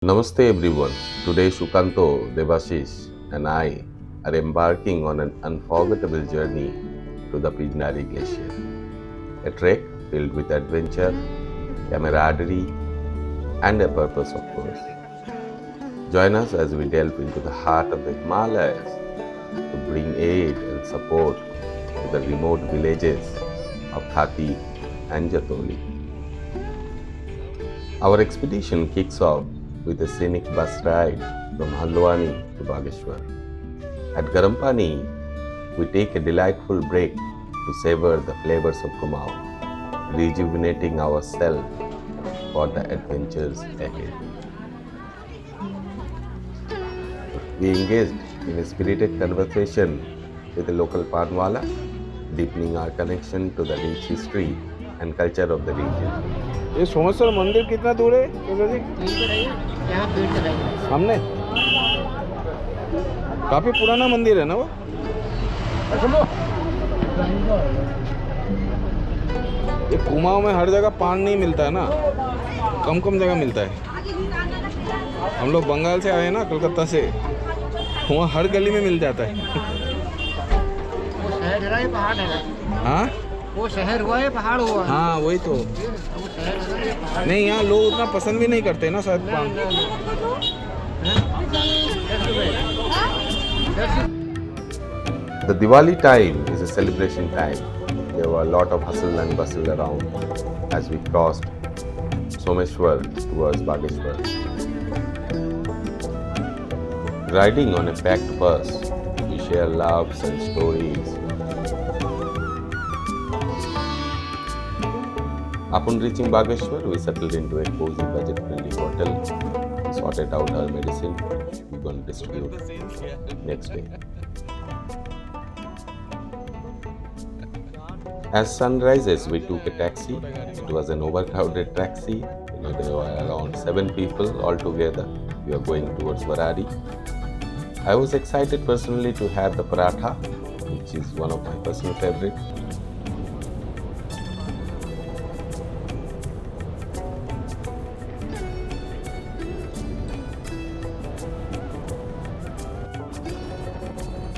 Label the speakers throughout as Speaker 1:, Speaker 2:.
Speaker 1: Namaste everyone. Today Sukanta, Debasahish and I are embarking on an unforgettable journey to the Pindari Glacier. A trek filled with adventure, camaraderie and a purpose of course. Join us as we delve into the heart of the Himalayas to bring aid and support to the remote villages of Khati and Jatoli. Our expedition kicks off with a scenic bus ride from Kumaoni to Bageshwar. At Garam Pani, we take a delightful break to savor the flavors of Kumaoni, rejuvenating ourselves for the adventures ahead. We engaged in a spirited conversation with the local panwala, deepening our connection to the rich history and culture of the region.
Speaker 2: ये सोमेश्वर मंदिर कितना दूर है जी?
Speaker 3: यहाँ पेड़ चलाएंगे
Speaker 2: सामने काफी पुराना मंदिर है ना वो। ये कुमाऊं में हर जगह पान नहीं मिलता है ना, कम कम जगह मिलता है। हम लोग बंगाल से आए हैं ना, कलकत्ता से, वहाँ हर गली में मिल जाता है।
Speaker 3: वो शहर है पहाड़ है।
Speaker 2: हाँ
Speaker 3: वो शहर हुआ है पहाड़ हुआ है।
Speaker 2: हाँ वही तो। नहीं यहाँ लोग उतना पसंद भी नहीं करते ना शायद पान।
Speaker 1: The Diwali time is a celebration time. There were a lot of hustle and bustle around as we crossed Someshwar towards Bageshwar. Riding on a packed bus, we share laughs and stories. Upon reaching Bageshwar, we settled into a cozy budget-friendly hotel. We sorted out our medicine. We're going to distribute next day. As sun rises, we took a taxi. It was an overcrowded taxi. There were around 7 people altogether. We are going towards Varadi. I was excited personally to have the paratha, which is one of my personal favorite.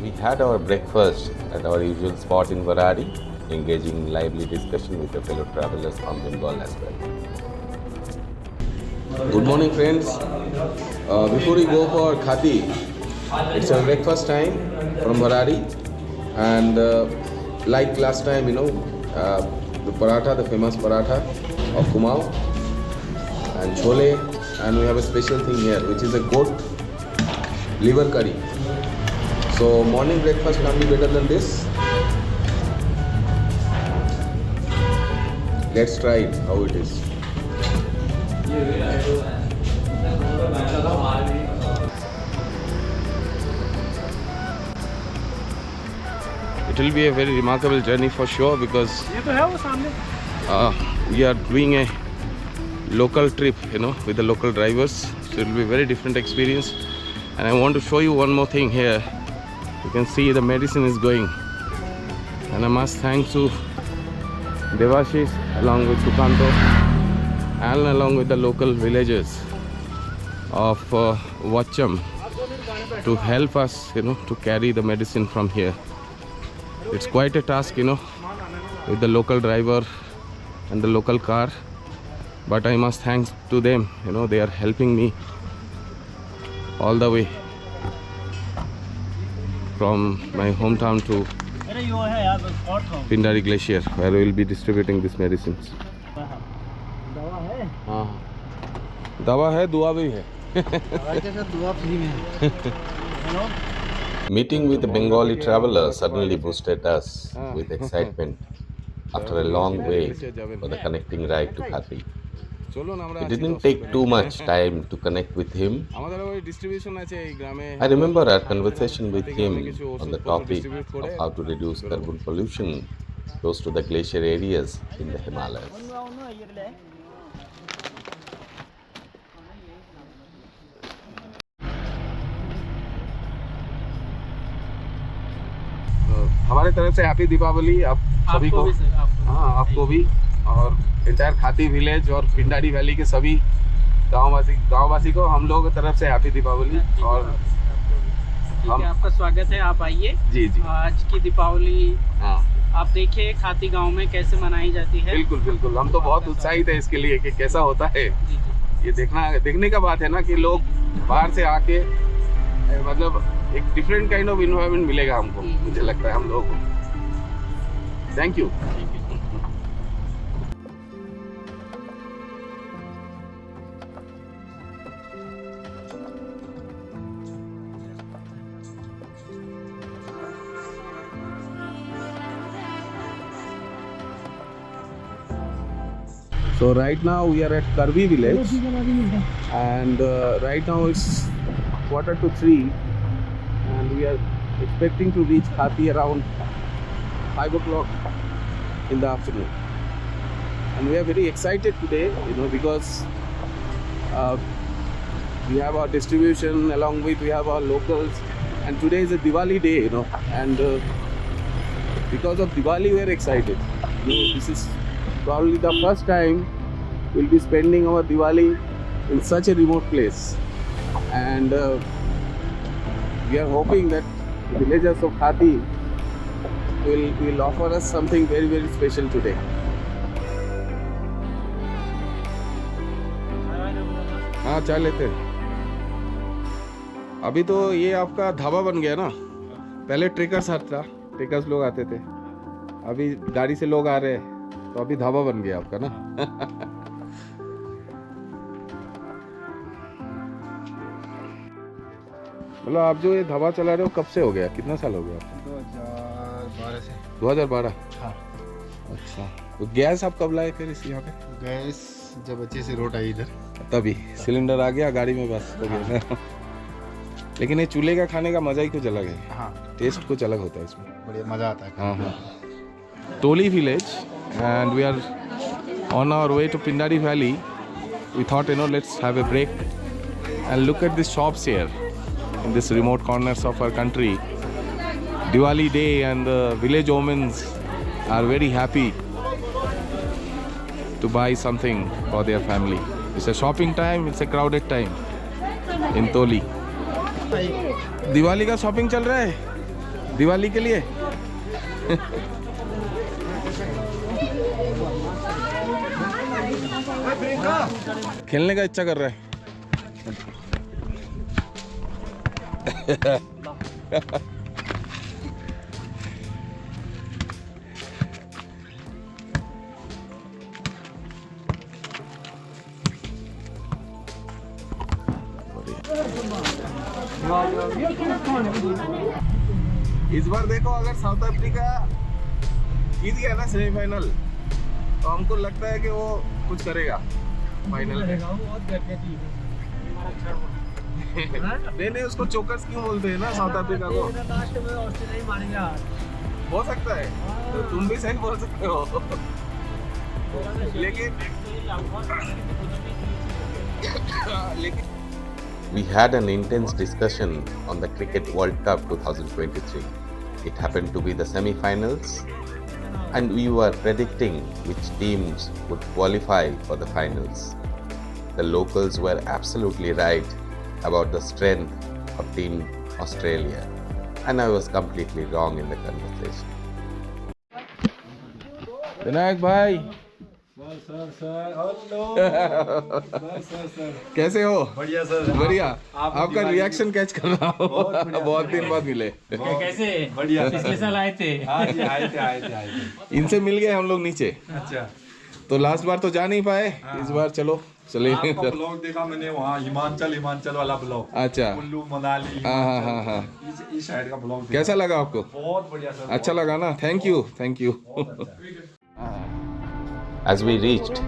Speaker 1: We had our breakfast at our usual spot in Varadi, engaging in lively discussion with the fellow travelers from Bengal as well. Good morning, friends. Before we go for Khati, it's our breakfast time from Varadi, and like last time, the paratha, the famous paratha of Kumaon, and chole, and we have a special thing here, which is a goat liver curry. So morning breakfast can't be better than this. Let's try it, how it is.
Speaker 2: It will be a very remarkable journey for sure because we are doing a local trip, with the local drivers. So it will be a very different experience. And I want to show you one more thing here. You can see the medicine is going. And I must thank to Debasahish along with Sukanta and along with the local villagers of Vacham to help us, to carry the medicine from here. It's quite a task, with the local driver and the local car. But I must thank to them, they are helping me all the way from my hometown to Pindari Glacier, where we will be distributing these medicines. हाँ दवा है, दुआ भी है.
Speaker 1: Meeting with the Bengali traveler suddenly boosted us with excitement after a long wait for the connecting ride to Khati. It didn't take too much time to connect with him. I remember our conversation with him on the topic of how to reduce carbon pollution close to the glacier areas in the Himalayas.
Speaker 2: हमारे तरफ से happy Deepawali आप सभी को। हाँ आपको भी, और एंटायर खाती विलेज और पिंडारी वैली के सभी गांववासी को हम लोगों की तरफ से हैप्पी दीपावली। और
Speaker 4: ठीक है, आपका स्वागत है, आप आइए।
Speaker 2: जी जी
Speaker 4: आज की दीपावली
Speaker 2: हाँ
Speaker 4: आप देखिए खाती गांव में कैसे मनाई जाती है।
Speaker 2: बिल्कुल बिल्कुल, हम तो बहुत उत्साहित है इसके लिए कि कैसा होता है।
Speaker 4: जी जी।
Speaker 2: ये देखने का बात है ना कि लोग बाहर से आके मतलब एक डिफरेंट काइंड ऑफ इन्वायरमेंट मिलेगा हमको, मुझे लगता है हम लोगों को। Thank you. So right now we are at Karvi village, and right now it's 2:45, and we are expecting to reach Khati around 5 o'clock in the afternoon. And we are very excited today, because we have our distribution, along with we have our locals, and today is a Diwali day, and because of Diwali we are excited. This is probably the first time we'll be spending our Diwali in such a remote place, and we are hoping that the villagers of Khati will offer us something very very special today. हाँ चाय लेते हैं। अभी तो ये आपका ढाबा बन गया ना, पहले ट्रेकर्स हाट था, ट्रेकर्स लोग आते थे, अभी गाड़ी से लोग आ रहे हैं, तो अभी ढाबा बन गया आपका ना। मतलब आप जो ये ढाबा चला रहे हो कब से हो गया, कितना साल हो गया आपको?
Speaker 5: 2012 से।
Speaker 2: 2012।
Speaker 5: हाँ।
Speaker 2: अच्छा, तो गैस आप कब लाए फिर इस यहाँ पे?
Speaker 5: गैस जब अच्छे से रोड आई इधर,
Speaker 2: तभी सिलेंडर आ गया गाड़ी में, बस हो गया ना। लेकिन ये चूल्हे का खाने का मजा ही कुछ अलग है।
Speaker 5: हाँ,
Speaker 2: टेस्ट कुछ अलग होता है इसमें,
Speaker 5: बढ़िया मज़ा आता है।
Speaker 2: हाँ हाँ। Toli village, and we are on our way to Pindari Valley. We thought, let's have a break and look at the shops here in this remote corners of our country. Diwali day, and the village women are very happy to buy something for their family. It's a shopping time, it's a crowded time in Toli. Diwali का shopping चल रहा है, दिवाली के लिए। खेलने का इच्छा कर रहा है। इस बार देखो, अगर साउथ अफ्रीका जीत गया ना सेमीफाइनल, तो हमको लगता है कि वो कुछ करेगा फाइनल में। नहीं, उसको चोकर्स क्यों बोलते हैं ना साउथ अफ्रीका को? हो सकता है, तो तुम भी सही बोल सकते हो। लेकिन
Speaker 1: We had an intense discussion on the Cricket World Cup 2023. It happened to be the semi-finals, and we were predicting which teams would qualify for the finals. The locals were absolutely right about the strength of Team Australia, and I was completely wrong in the conversation.
Speaker 2: Vinayak भाई, कैसे हो?
Speaker 5: बढ़िया sir.
Speaker 2: बढ़िया। आपका reaction catch कर रहा हूँ, बहुत दिन बाद मिले।
Speaker 4: कैसे?
Speaker 5: बढ़िया।
Speaker 4: पिछले साल आए थे।
Speaker 5: हाँ जी, आए थे।
Speaker 2: इनसे मिल गए हम लोग नीचे।
Speaker 5: अच्छा,
Speaker 2: तो लास्ट बार तो जा नहीं पाए, इस बार चलो चले।
Speaker 5: आपका ब्लॉग देखा मैंने, वहाँ हिमाचल वाला ब्लॉग।
Speaker 2: अच्छा,
Speaker 5: कुल्लू मनाली,
Speaker 2: हाँ।
Speaker 5: इस साइड का ब्लॉग
Speaker 2: कैसा लगा आपको?
Speaker 5: बहुत बढ़िया सर।
Speaker 2: अच्छा लगा ना? Thank you.
Speaker 1: As we reached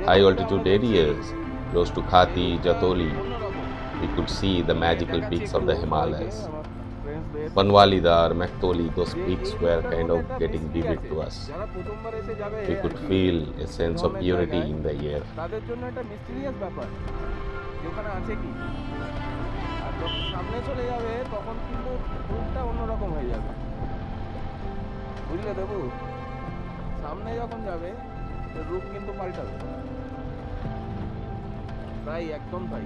Speaker 1: high altitude areas close to Khati, Jatoli, we could see the magical peaks of the Himalayas. Banwalidar, Mektoli, those peaks were kind of getting vivid to us. We could feel a sense of purity in the air.
Speaker 2: তাদের জন্য একটা mysterious ব্যাপার যে ওখানে আছে কি, আর যখন সামনে চলে যাবে তখন কিন্তু রূপটা অন্যরকম হয়ে যাবে, বুঝলে দেবু? সামনে যখন যাবে রূপ কিন্তু পাল্টাবে। তাই একদম তাই।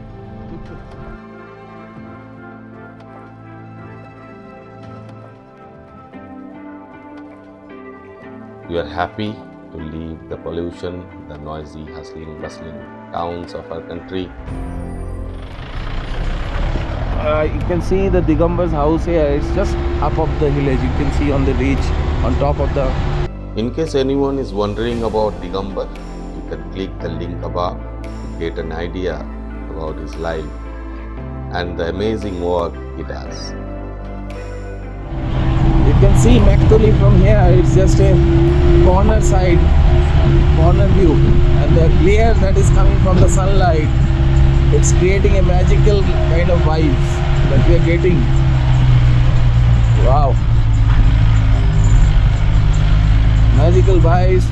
Speaker 1: We are happy to leave the pollution, the noisy, hustling, bustling towns of our country.
Speaker 2: You can see the Digambar's house here. It's just up of the village. You can see on the ridge, on top of the.
Speaker 1: In case anyone is wondering about Digambar, you can click the link above to get an idea about his life and the amazing work he does.
Speaker 2: You can see Maktuli from here. It's just a corner side, corner view, and the glare that is coming from the sunlight, it's creating a magical kind of vibes that we are getting. Wow, magical vibes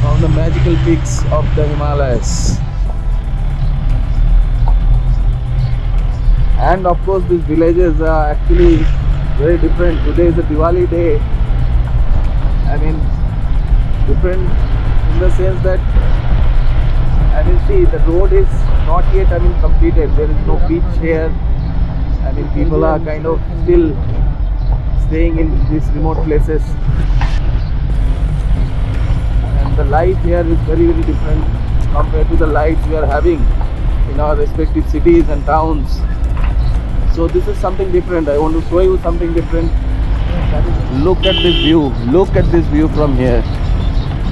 Speaker 2: from the magical peaks of the Himalayas. And of course these villages are actually very different. Today is a Diwali day. I mean, different in the sense that, I mean, see, the road is not yet, I mean, completed. There is no beach here. I mean, people are kind of still staying in these remote places. And the life here is very, very different compared to the lives we are having in our respective cities and towns. So this is something different. I want to show you something different. Look at this view. Look at this view from here.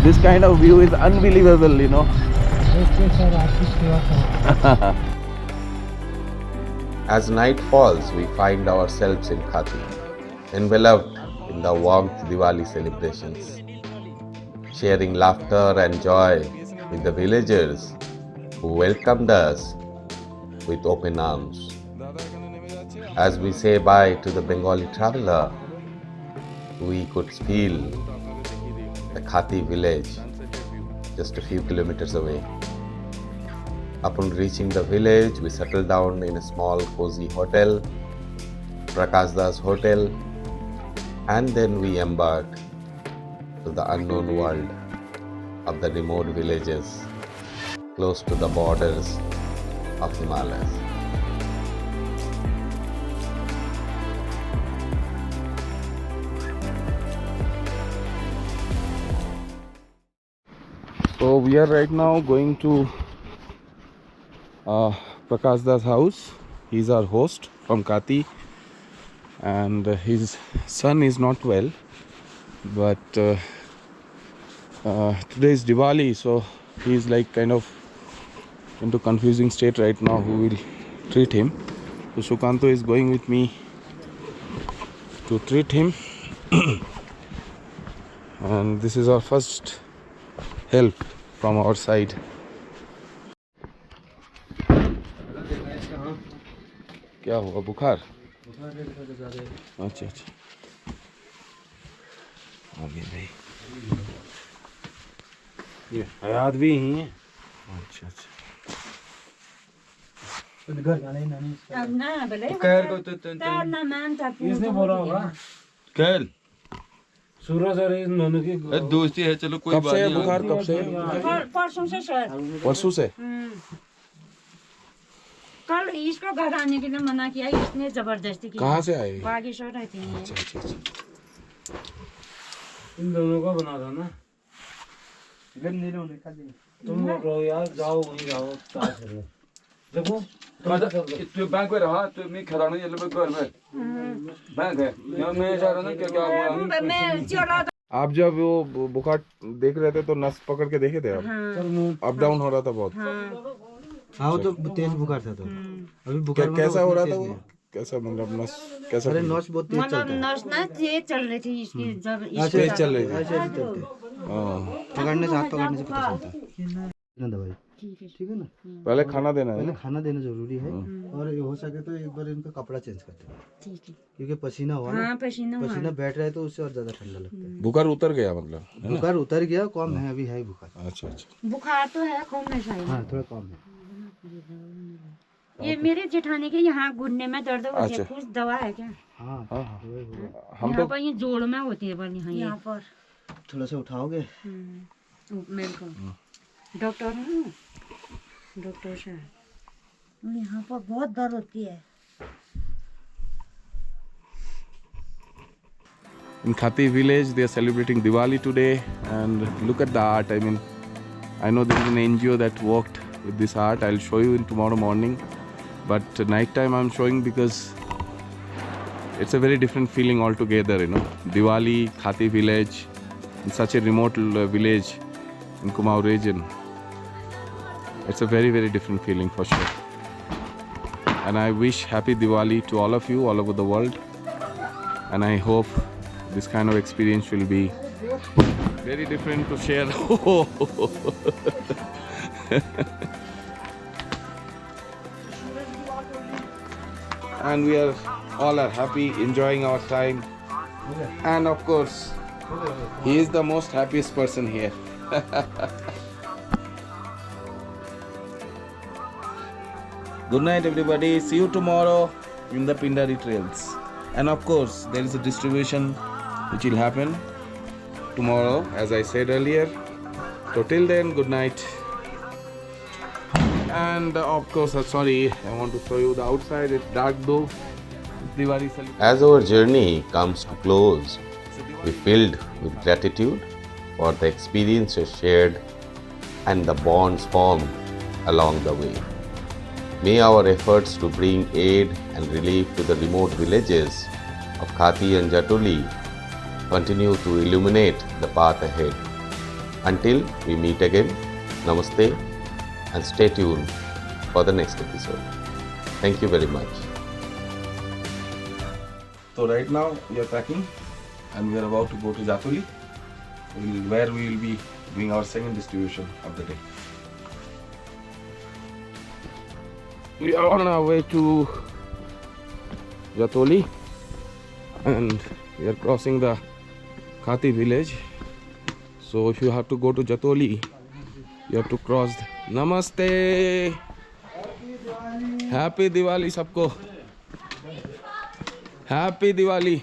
Speaker 2: This kind of view is unbelievable, you know.
Speaker 1: As night falls, we find ourselves in Khati, enveloped in the warmth Diwali celebrations, sharing laughter and joy with the villagers who welcomed us with open arms. As we say bye to the Bengali traveler, we could feel the Khati village just a few kilometers away. Upon reaching the village, we settled down in a small cozy hotel, Prakash Das Hotel, and then we embarked to the unknown world of the remote villages close to the borders of Himalayas.
Speaker 2: So we are right now going to Prakash Das house. He's our host from Khati, and his son is not well, but today is Diwali, so he's like kind of into confusing state right now. Who will treat him? So Sukanta is going with me to treat him. And this is our first help from our side. क्या हुआ? बुखार? अच्छा अच्छा, आगे भाई ये हयात भी यही है। अच्छा अच्छा,
Speaker 6: किसने बोला होगा?
Speaker 5: कैल
Speaker 6: सूरज और इन दोनों की
Speaker 5: दोस्ती है, चलो कोई
Speaker 2: कब
Speaker 5: बात
Speaker 2: से है
Speaker 5: नहीं।
Speaker 2: बुखार? कब से है?
Speaker 7: परसों से सर।
Speaker 2: परसों से?
Speaker 7: कल इसको घर आने के लिए मना किया, इसने जबरदस्ती की।
Speaker 2: कहाँ से आए?
Speaker 7: बागेश्वर रहती है।
Speaker 2: अच्छा अच्छा अच्छा,
Speaker 6: इन दोनों का बना था ना। तुम लोग रहो यार, जाओ वहीं जाओ, ताश खेलो। देखो
Speaker 5: तो बैंक में रहा तो मैं खिलाने ये लोग घर में बैंक है, यहाँ मैं जा रहा ना क्या क्या हुआ।
Speaker 7: मैं चला
Speaker 2: आप जब वो बुखार देख रहे थे तो नस पकड़ के देखे थे आप? अप डाउन हो रहा था बहुत।
Speaker 8: हाँ वो तो तेज बुखार था। तो अभी बुखार
Speaker 2: कैसा हो रहा था वो? कैसा मतलब नस कैसा?
Speaker 8: अरे नस बहुत तेज चलता है।
Speaker 7: नस ना तेज चल रही थी इसकी, जब
Speaker 2: तेज चल रही थी।
Speaker 8: ऐसे चलते पकड़ने से, हाथ पकड़ने से पता चलता है ना दवाई। ठीक है ना,
Speaker 2: पहले खाना देना है
Speaker 8: पहले
Speaker 2: ना?
Speaker 8: खाना देना जरूरी है, और हो सके तो एक बार इनका कपड़ा चेंज करते हैं, क्योंकि पसीना हुआ ना, पसीना बैठ रहा है तो उससे और ज्यादा ठंडा लगता है।
Speaker 2: बुखार उतर गया मतलब?
Speaker 8: बुखार उतर गया, कम है, अभी है बुखार।
Speaker 2: अच्छा अच्छा,
Speaker 7: बुखार तो है, खून में शायद।
Speaker 8: हाँ थोड़ा कम है।
Speaker 7: ये मेरे जेठानी के यहाँ घुटने में दर्द होती है, कुछ दवा है क्या?
Speaker 8: हाँ
Speaker 2: हम
Speaker 7: यहाँ
Speaker 2: तो
Speaker 7: पर ये जोड़ में होती है, पर यहाँ पर
Speaker 8: थोड़ा सा उठाओगे।
Speaker 7: मेरे को डॉक्टर है डॉक्टर साहब यहाँ पर बहुत दर्द होती है।
Speaker 2: In Khati village, they are celebrating Diwali today, and look at the art. I mean, I know there is an NGO that worked with this art. I'll show you in tomorrow morning, but night time I'm showing because it's a very different feeling altogether. You know, Diwali, Khati village, in such a remote village in Kumaoni region. It's a very, very different feeling for sure. And I wish happy Diwali to all of you all over the world, and I hope this kind of experience will be very different to share. And we are all happy, enjoying our time. And of course, he is the most happiest person here. Good night, everybody. See you tomorrow in the Pindari trails. And of course, there is a distribution which will happen tomorrow, as I said earlier. So till then, good night. And of course, sorry, I want to show you the outside. It's dark though. It's Diwali celebration.
Speaker 1: As our journey comes to close, we filled with gratitude for the experiences shared and the bonds formed along the way. May our efforts to bring aid and relief to the remote villages of Khati and Jatoli continue to illuminate the path ahead. Until we meet again, namaste and stay tuned for the next episode. Thank you very much.
Speaker 2: So right now we are packing and we are about to go to Jatoli, where we will be doing our second distribution of the day. We are on our way to Jatoli and we are crossing the Khati village. So if you have to go to Jatoli, you have to cross. Namaste. Happy Diwali sabko. Happy Diwali.